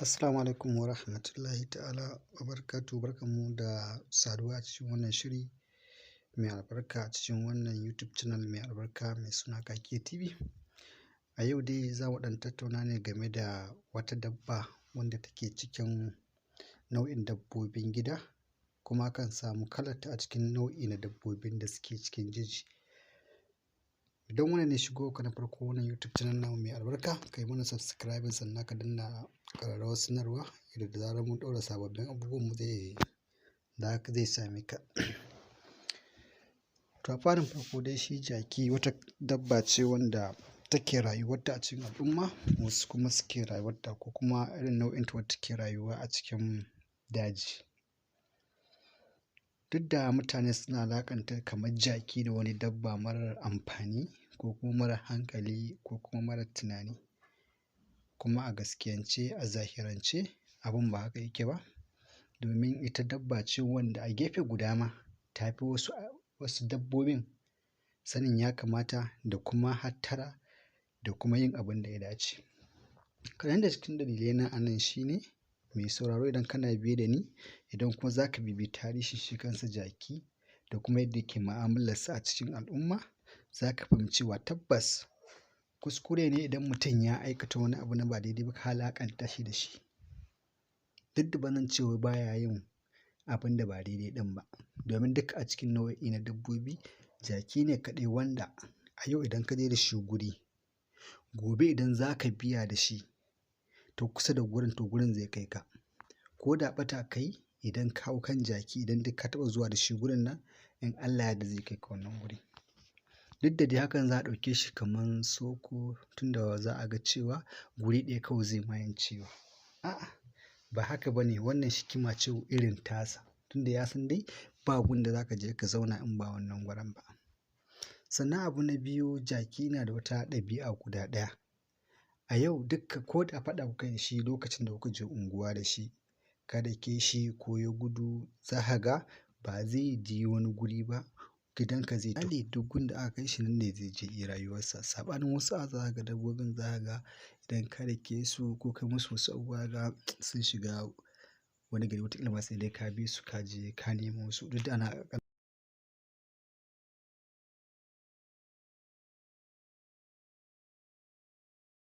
Assalamu alaikum wa rahmatullahi ta'ala wa barakatuhu. Barkanmu da saduwa a cikin wannan shiri mai albarka a cikin wannan YouTube channel mai albarka mai suna Kake TV. A yau dai za mu ɗan tattauna ne game da wata dabba wanda take cikin nau'in dabbobin gida, kuma kan samu kalarta a cikin nau'i na dabbobin da suke cikin jeji. Idan wannan ne shigo ka na farko wannan YouTube channel namu mai albarka, kai mana subscribing sannan ka danna ƙararrawar sanarwa yadda da zarar mun ɗaura sababbin abubuwan mu zai same ka. To a farin farko dai shi jaki wata dabba ce wanda take rayuwarta a cikin al'umma, wasu kuma suke rayuwarta ko kuma irin nau'in ta wadda take rayuwa a cikin daji. Duk da mutane suna alaƙanta kamar jaki da wani dabba marar amfani ko kuma mara hankali ko kuma mara tunani, kuma a gaskiyance a zahirance abin ba haka yake ba, domin ita dabba ce wanda a gefe guda ma ta fi wasu dabbobin sanin ya kamata da kuma hattara da kuma yin abin da ya dace. Kaɗan da cikin dalilai na anan shine, mai sauraro idan kana biye da ni, idan kuma za ka bibi tarihin shi kansa jaki da kuma yadda yake mu'amalarsa a cikin al'umma, za ka fahimci cewa tabbas kuskure ne idan mutum ya aikata wani abu na ba daidai ba ka alaƙanta shi da shi. Duk da ba zan ce wai baya yin abin da ba daidai ɗin ba, domin duk a cikin nau'i na dabbobi jaki ne kaɗai wanda a yau idan ka je da shi guri, gobe idan za ka biya da shi to kusa da gurin to gurin zai kai ka. Ko da ɓata kai idan ka hau kan jaki, idan duk ka taɓa zuwa da shi gurin nan, in Allah ya yarda zai kai ka wannan guri. Duk da dai hakan za a ɗauke shi kamar soko, tunda za a ga cewa guri ɗaya kawai zai ma yin ciwo. A'a, ba haka ba ne, wannan hikima ce irin tasa, tunda ya san dai ba gun da za ka je ka zauna in ba wannan gurin ba. Sannan abu na biyu, jaki na da wata ɗabi'a guda ɗaya. A yau dukka ko da faɗa kuka yi da shi lokacin da kuka je unguwa da shi, ka dake shi ko ya gudu, za ka ga ba zai je wani guri ba, gidanka zai tafi. Duk gun da aka kai shi nan ne zai je yi rayuwarsa. Saɓanin wasu za ka ga dabbobin za ka ga idan ka dake su ko kai musu wasu abubuwa ga sun shiga wani gari, wataƙila ma sai dai ka bi su ka je ka nemo su. Duk da ana